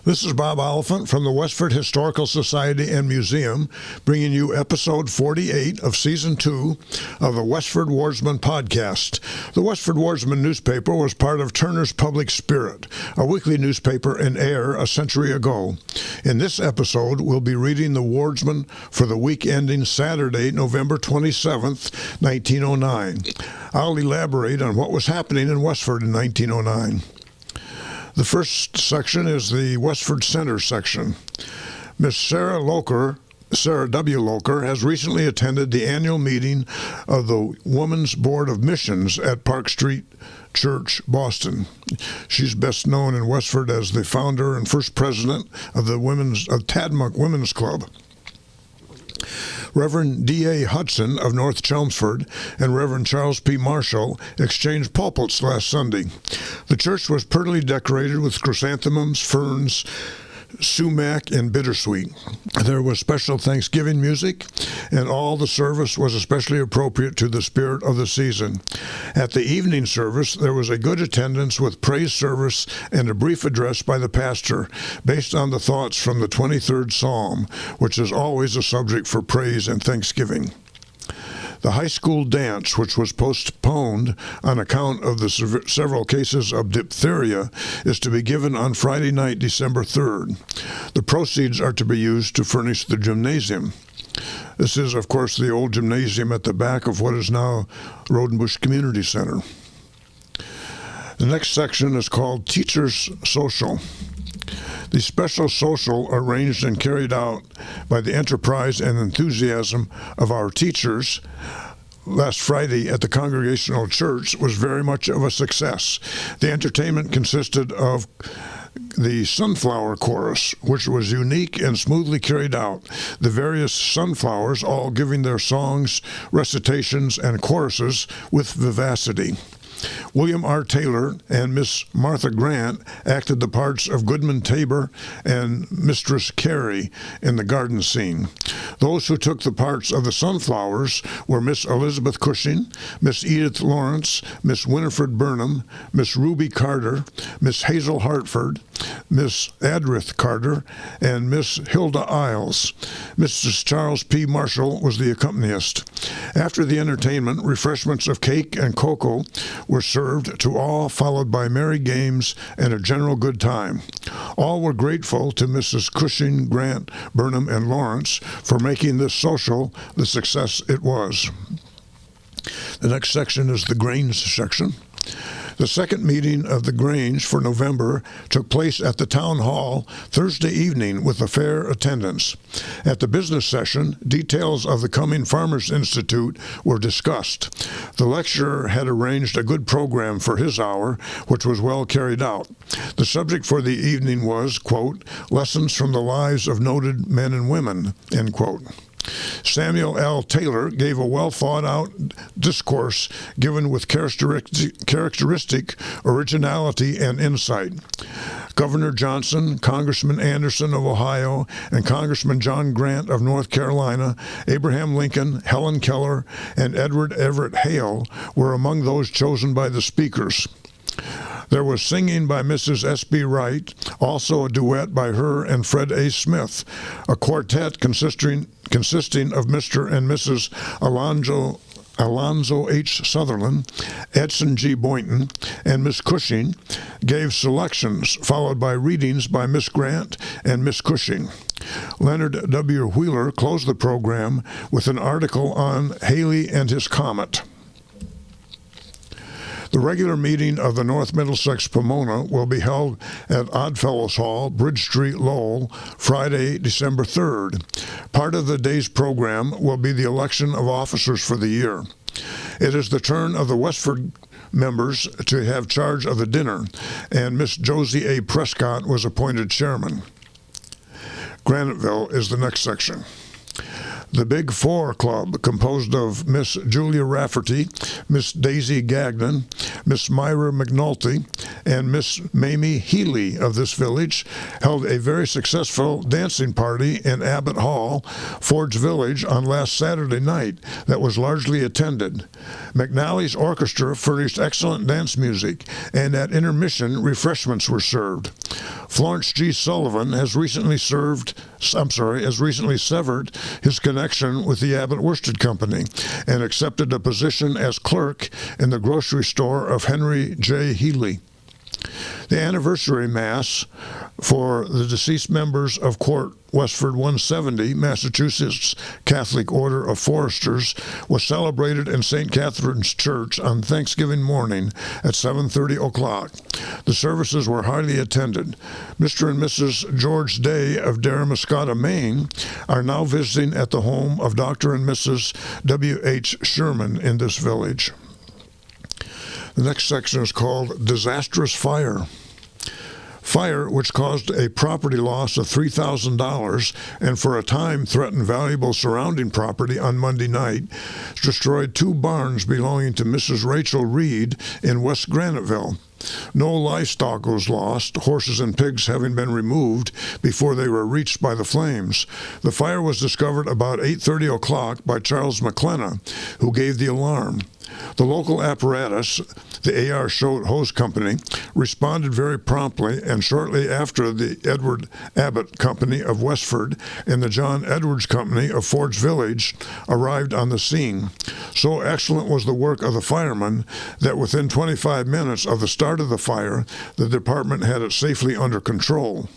This is Bob Oliphant from the Westford Historical Society and Museum, bringing you episode 48 of Season 2 of the Westford Wardsman podcast. The Westford Wardsman newspaper was part of Turner's Public Spirit, a weekly newspaper in Ayer a century ago. In this episode, we'll be reading the Wardsman for the week ending Saturday, November 27th, 1909. I'll elaborate on what was happening in Westford in 1909. The first section is the Westford Center section. Miss Sarah W. Loker, has recently attended the annual meeting of the Women's Board of Missions at Park Street Church, Boston. She's best known in Westford as the founder and first president of the Tadmuck Women's Club. Reverend D.A. Hudson of North Chelmsford and Reverend Charles P. Marshall exchanged pulpits last Sunday. The church was prettily decorated with chrysanthemums, ferns, sumac, and bittersweet. There was special Thanksgiving music, and all the service was especially appropriate to the spirit of the season. At the evening service, there was a good attendance with praise service and a brief address by the pastor, based on the thoughts from the 23rd Psalm, which is always a subject for praise and thanksgiving. The high school dance, which was postponed on account of the several cases of diphtheria, is to be given on Friday night, December 3rd. The proceeds are to be used to furnish the gymnasium. This is, of course, the old gymnasium at the back of what is now Rodenbush Community Center. The next section is called Teachers Social. The special social arranged and carried out by the enterprise and enthusiasm of our teachers last Friday at the Congregational Church was very much of a success. The entertainment consisted of the Sunflower Chorus, which was unique and smoothly carried out, the various sunflowers all giving their songs, recitations, and choruses with vivacity. William R. Taylor and Miss Martha Grant acted the parts of Goodman Tabor and Mistress Carey in the garden scene. Those who took the parts of the sunflowers were Miss Elizabeth Cushing, Miss Edith Lawrence, Miss Winifred Burnham, Miss Ruby Carter, Miss Hazel Hartford, Miss Adrith Carter, and Miss Hilda Isles. Mrs. Charles P. Marshall was the accompanist. After the entertainment, refreshments of cake and cocoa were served to all, followed by merry games and a general good time. All were grateful to Mrs. Cushing, Grant, Burnham, and Lawrence for making this social the success it was. The next section is the Grange section. The second meeting of the Grange for November took place at the Town Hall Thursday evening with a fair attendance. At the business session, details of the coming Farmers Institute were discussed. The lecturer had arranged a good program for his hour, which was well carried out. The subject for the evening was, quote, Lessons from the Lives of Noted Men and Women, end quote. Samuel L. Taylor gave a well-thought-out discourse given with characteristic originality and insight. Governor Johnson, Congressman Anderson of Ohio, and Congressman John Grant of North Carolina, Abraham Lincoln, Helen Keller, and Edward Everett Hale were among those chosen by the speakers. There was singing by Mrs. S.B. Wright, also a duet by her and Fred A. Smith, a quartet consisting of Mr. and Mrs. Alonzo H. Sutherland, Edson G. Boynton, and Miss Cushing gave selections, followed by readings by Miss Grant and Miss Cushing. Leonard W. Wheeler closed the program with an article on Halley and his Comet. The regular meeting of the North Middlesex Pomona will be held at Oddfellows Hall, Bridge Street, Lowell, Friday, December 3rd. Part of the day's program will be the election of officers for the year. It is the turn of the Westford members to have charge of the dinner, and Miss Josie A. Prescott was appointed chairman. Graniteville is the next section. The Big Four Club, composed of Miss Julia Rafferty, Miss Daisy Gagnon, Miss Myra McNulty, and Miss Mamie Healy of this village held a very successful dancing party in Abbott Hall, Ford's Village, on last Saturday night that was largely attended. McNally's orchestra furnished excellent dance music, and at intermission, refreshments were served. Florence G. Sullivan has recently severed his connection with the Abbott Worsted Company and accepted a position as clerk in the grocery store of Henry J. Healy. The anniversary Mass for the deceased members of Court Westford 170, Massachusetts Catholic Order of Foresters, was celebrated in St. Catherine's Church on Thanksgiving morning at 7:30 o'clock. The services were highly attended. Mr. and Mrs. George Day of Daramuscotta, Maine, are now visiting at the home of Dr. and Mrs. W.H. Sherman in this village. The next section is called Disastrous Fire. Fire, which caused a property loss of $3,000 and for a time threatened valuable surrounding property on Monday night, destroyed 2 barns belonging to Mrs. Rachel Reed in West Graniteville. No livestock was lost, horses and pigs having been removed before they were reached by the flames. The fire was discovered about 8:30 o'clock by Charles McClenna, who gave the alarm. The local apparatus, the A.R. Schott Hose Company, responded very promptly, and shortly after the Edward Abbott Company of Westford and the John Edwards Company of Ford's Village arrived on the scene. So excellent was the work of the firemen that within 25 minutes of the start of the fire, the department had it safely under control.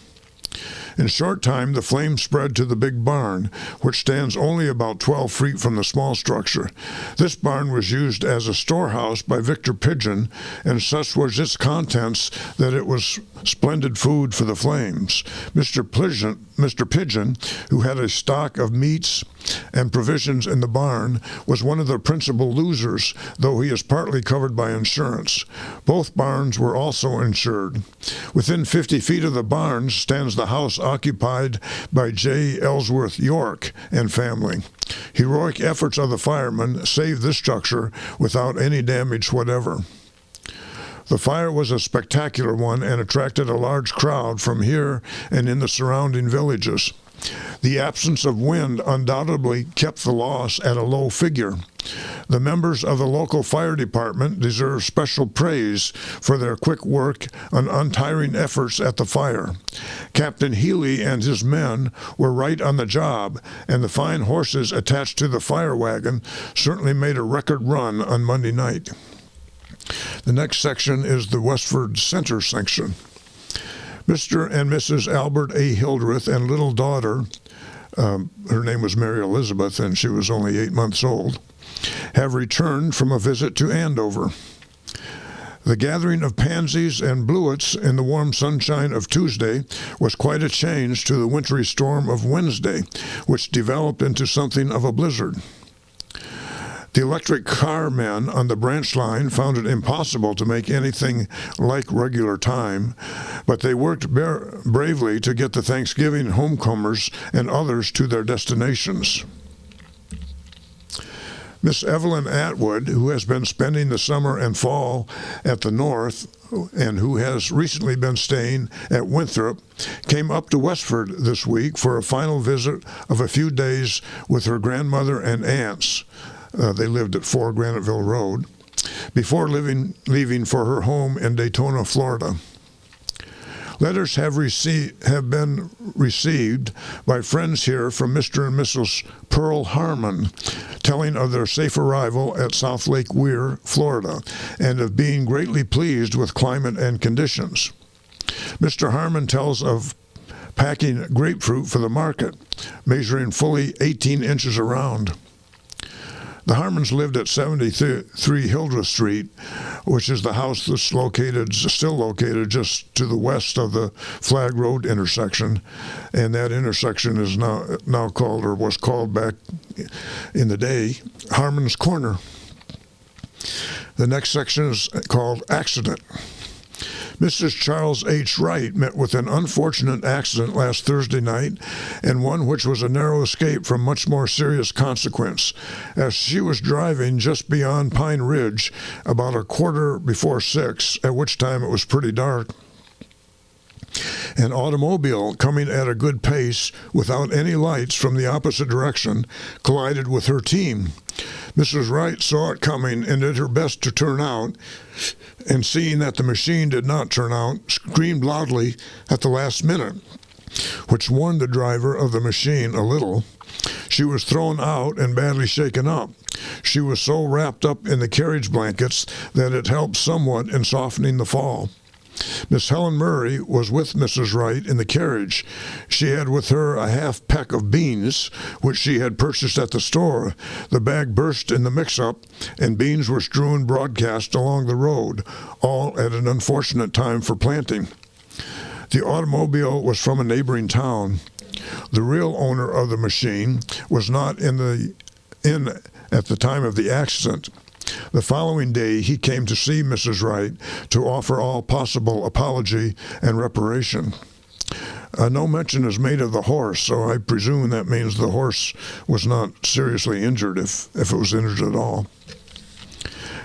In a short time, the flame spread to the big barn, which stands only about 12 feet from the small structure. This barn was used as a storehouse by Victor Pigeon, and such was its contents that it was splendid food for the flames. Mr. Pigeon, who had a stock of meats and provisions in the barn, was one of the principal losers, though he is partly covered by insurance. Both barns were also insured. Within 50 feet of the barns stands the house occupied by J. Ellsworth York and family. Heroic efforts of the firemen saved this structure without any damage whatever. The fire was a spectacular one and attracted a large crowd from here and in the surrounding villages. The absence of wind undoubtedly kept the loss at a low figure. The members of the local fire department deserve special praise for their quick work and untiring efforts at the fire. Captain Healy and his men were right on the job, and the fine horses attached to the fire wagon certainly made a record run on Monday night. The next section is the Westford Center section. Mr. and Mrs. Albert A. Hildreth and little daughter, her name was Mary Elizabeth, and she was only 8 months old, have returned from a visit to Andover. The gathering of pansies and bluets in the warm sunshine of Tuesday was quite a change to the wintry storm of Wednesday, which developed into something of a blizzard. The electric car men on the branch line found it impossible to make anything like regular time, but they worked bravely to get the Thanksgiving homecomers and others to their destinations. Miss Evelyn Atwood, who has been spending the summer and fall at the North and who has recently been staying at Winthrop, came up to Westford this week for a final visit of a few days with her grandmother and aunts. They lived at 4 Graniteville Road, before leaving for her home in Daytona, Florida. Letters have been received by friends here from Mr. and Mrs. Pearl Harmon, telling of their safe arrival at South Lake Weir, Florida, and of being greatly pleased with climate and conditions. Mr. Harmon tells of packing grapefruit for the market, measuring fully 18 inches around. The Harmons lived at 73 Hildreth Street, which is the house that's still located just to the west of the Flag Road intersection, and that intersection is now called, or was called back in the day, Harmon's Corner. The next section is called Accident. Mrs. Charles H. Wright met with an unfortunate accident last Thursday night, and one which was a narrow escape from much more serious consequence, as she was driving just beyond Pine Ridge about 6:15, at which time it was pretty dark. An automobile coming at a good pace without any lights from the opposite direction collided with her team. Mrs. Wright saw it coming and did her best to turn out, and seeing that the machine did not turn out, screamed loudly at the last minute, which warned the driver of the machine a little. She was thrown out and badly shaken up. She was so wrapped up in the carriage blankets that it helped somewhat in softening the fall. Miss Helen Murray was with Mrs. Wright in the carriage. She had with her a half peck of beans, which she had purchased at the store. The bag burst in the mix-up, and beans were strewn broadcast along the road, all at an unfortunate time for planting. The automobile was from a neighboring town. The real owner of the machine was not in at the time of the accident. The following day, he came to see Mrs. Wright to offer all possible apology and reparation. No mention is made of the horse, so I presume that means the horse was not seriously injured, if it was injured at all.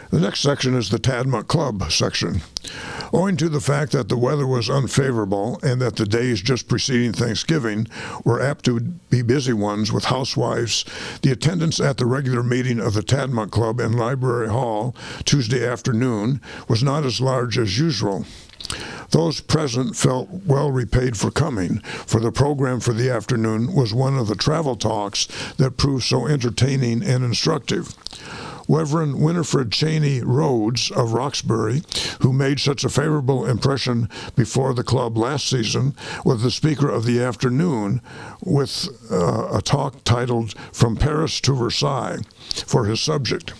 The next section is the Tadmont Club section. Owing to the fact that the weather was unfavorable and that the days just preceding Thanksgiving were apt to be busy ones with housewives, the attendance at the regular meeting of the Tadmont Club in Library Hall Tuesday afternoon was not as large as usual. Those present felt well repaid for coming, for the program for the afternoon was one of the travel talks that proved so entertaining and instructive. Reverend Winifred Cheney Rhodes of Roxbury, who made such a favorable impression before the club last season, was the speaker of the afternoon with a talk titled From Paris to Versailles for his subject.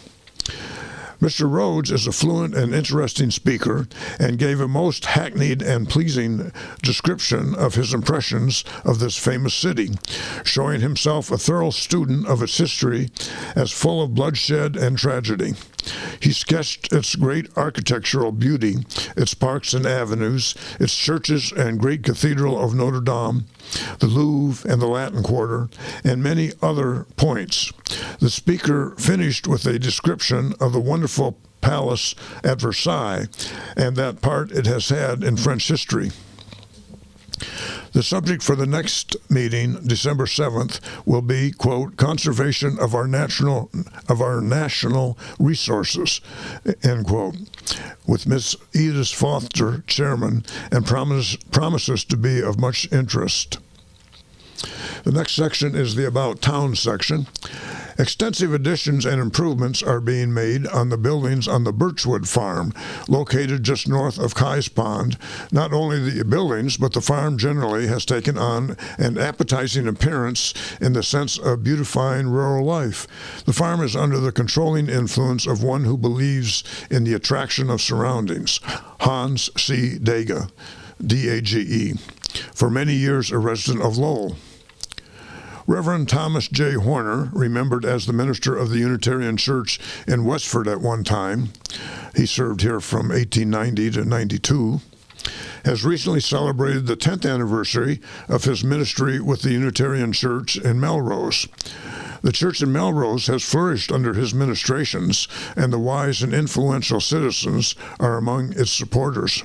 Mr. Rhodes is a fluent and interesting speaker and gave a most hackneyed and pleasing description of his impressions of this famous city, showing himself a thorough student of its history as full of bloodshed and tragedy. He sketched its great architectural beauty, its parks and avenues, its churches and great cathedral of Notre Dame, the Louvre and the Latin Quarter, and many other points. The speaker finished with a description of the wonderful palace at Versailles and that part it has had in French history. The subject for the next meeting, December 7th, will be, quote, conservation of our national resources, end quote, with Miss Edith Foster, chairman, and promises to be of much interest. The next section is the About Town section. Extensive additions and improvements are being made on the buildings on the Birchwood Farm, located just north of Kai's Pond. Not only the buildings, but the farm generally has taken on an appetizing appearance in the sense of beautifying rural life. The farm is under the controlling influence of one who believes in the attraction of surroundings, Hans C. Dage, D-A-G-E, for many years a resident of Lowell. Reverend Thomas J. Horner, remembered as the minister of the Unitarian Church in Westford at one time, he served here from 1890 to 92, has recently celebrated the 10th anniversary of his ministry with the Unitarian Church in Melrose. The church in Melrose has flourished under his ministrations, and the wise and influential citizens are among its supporters.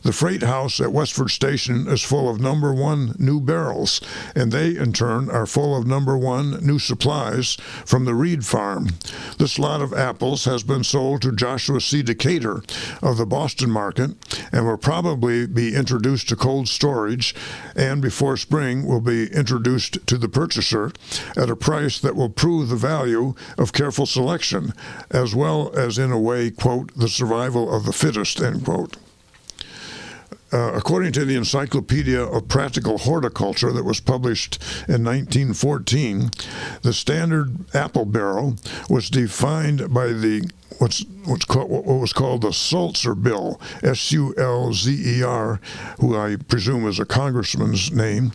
The freight house at Westford Station is full of number 1 new barrels, and they, in turn, are full of number 1 new supplies from the Reed Farm. This lot of apples has been sold to Joshua C. Decatur of the Boston market and will probably be introduced to cold storage, and before spring will be introduced to the purchaser at a price that will prove the value of careful selection, as well as, in a way, quote, the survival of the fittest, end quote. According to the Encyclopedia of Practical Horticulture that was published in 1914, the standard apple barrel was defined by the what was called the Sulzer Bill, Sulzer, who I presume is a congressman's name,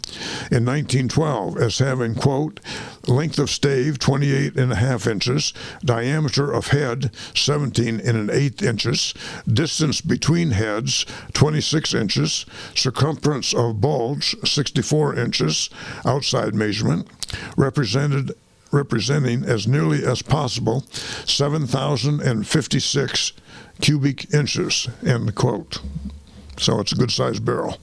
in 1912 as having, quote, length of stave 28.5 inches, diameter of head 17.125 inches, distance between heads 26 inches, circumference of bulge 64 inches, outside measurement, representing as nearly as possible 7,056 cubic inches, end quote. So it's a good-sized barrel.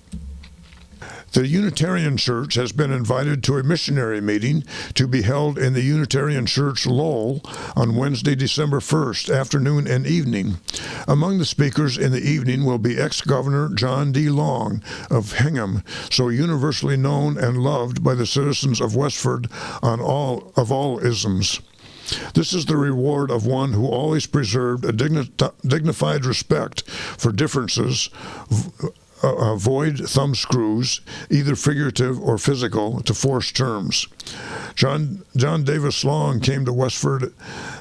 The Unitarian Church has been invited to a missionary meeting to be held in the Unitarian Church Lowell on Wednesday, December 1st, afternoon and evening. Among the speakers in the evening will be ex-Governor John D. Long of Hingham, so universally known and loved by the citizens of Westford on all isms. This is the reward of one who always preserved a dignified respect for differences, avoid thumbscrews, either figurative or physical, to force terms. John Davis Long came to Westford.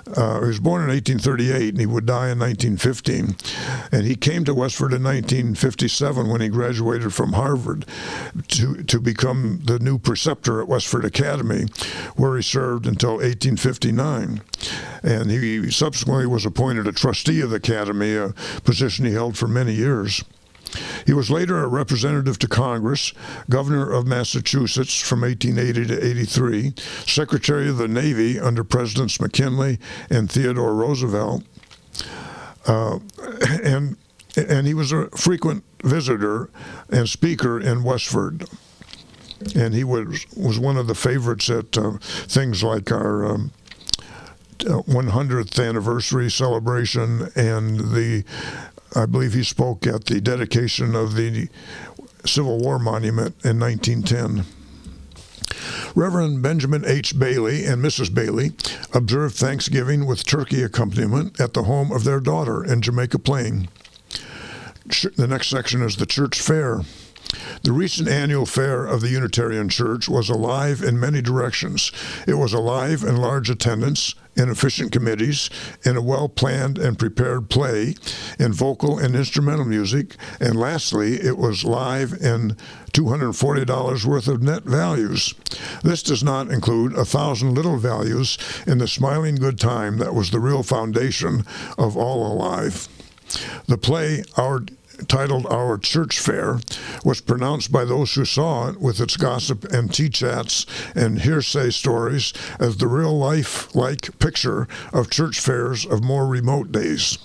He was born in 1838, and he would die in 1915. And he came to Westford in 1957 when he graduated from Harvard to become the new preceptor at Westford Academy, where he served until 1859. And he subsequently was appointed a trustee of the Academy, a position he held for many years. He was later a representative to Congress, governor of Massachusetts from 1880 to 83, Secretary of the Navy under Presidents McKinley and Theodore Roosevelt, and he was a frequent visitor and speaker in Westford. And he was one of the favorites at things like our 100th anniversary celebration and I believe he spoke at the dedication of the Civil War Monument in 1910. Reverend Benjamin H. Bailey and Mrs. Bailey observed Thanksgiving with turkey accompaniment at the home of their daughter in Jamaica Plain. The next section is the church fair. The recent annual fair of the Unitarian Church was alive in many directions. It was alive in large attendance, in efficient committees, in a well-planned and prepared play, in vocal and instrumental music, and lastly, it was live in $240 worth of net values. This does not include 1,000 little values in the smiling good time that was the real foundation of all alive. The play, titled Our Church Fair, was pronounced by those who saw it, with its gossip and tea chats and hearsay stories, as the real-life-like picture of church fairs of more remote days.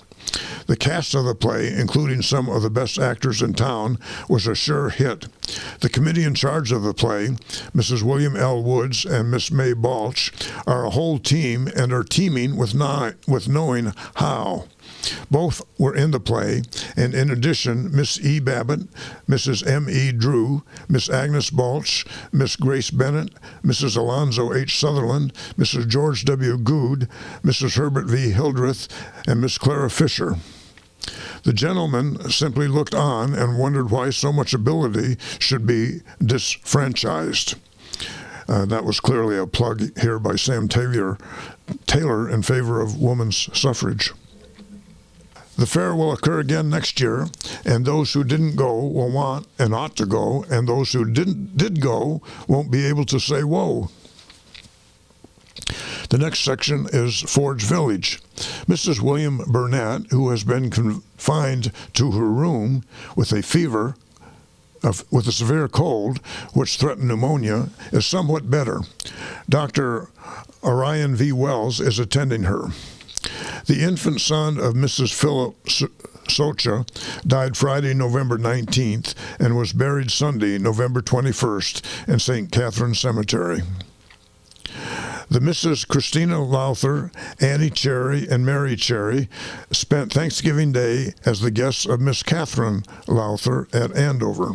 The cast of the play, including some of the best actors in town, was a sure hit. The committee in charge of the play, Mrs. William L. Woods and Miss May Balch, are a whole team and are teaming with knowing how. Both were in the play, and in addition, Miss E. Babbitt, Mrs. M. E. Drew, Miss Agnes Balch, Miss Grace Bennett, Mrs. Alonzo H. Sutherland, Mrs. George W. Good, Mrs. Herbert V. Hildreth, and Miss Clara Fisher. The gentlemen simply looked on and wondered why so much ability should be disfranchised. That was clearly a plug here by Sam Taylor in favor of women's suffrage. The fair will occur again next year, and those who didn't go will want and ought to go, and those who did go won't be able to say whoa. The next section is Forge Village. Mrs. William Burnett, who has been confined to her room with a fever, with a severe cold, which threatened pneumonia, is somewhat better. Dr. Orion V. Wells is attending her. The infant son of Mrs. Philip Socha died Friday, November 19th, and was buried Sunday, November 21st, in St. Catherine Cemetery. The Mrs. Christina Lowther, Annie Cherry, and Mary Cherry spent Thanksgiving Day as the guests of Miss Catherine Lowther at Andover.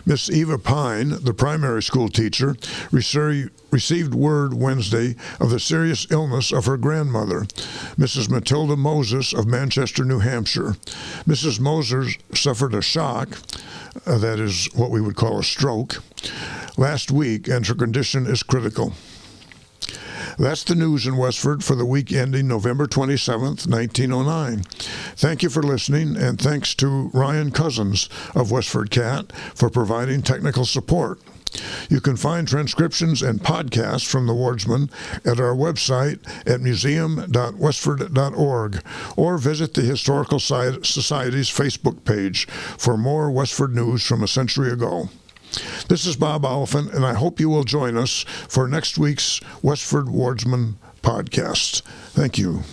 Miss Eva Pine, the primary school teacher, received word Wednesday of the serious illness of her grandmother, Mrs. Matilda Moses of Manchester, New Hampshire. Mrs. Moses suffered a shock, that is what we would call a stroke, last week, and her condition is critical. That's the news in Westford for the week ending November 27th, 1909. Thank you for listening, and thanks to Ryan Cousins of WestfordCAT for providing technical support. You can find transcriptions and podcasts from the Wardsman at our website at museum.westford.org, or visit the Historical Society's Facebook page for more Westford news from a century ago. This is Bob Oliphant, and I hope you will join us for next week's Westford Wardsman podcast. Thank you.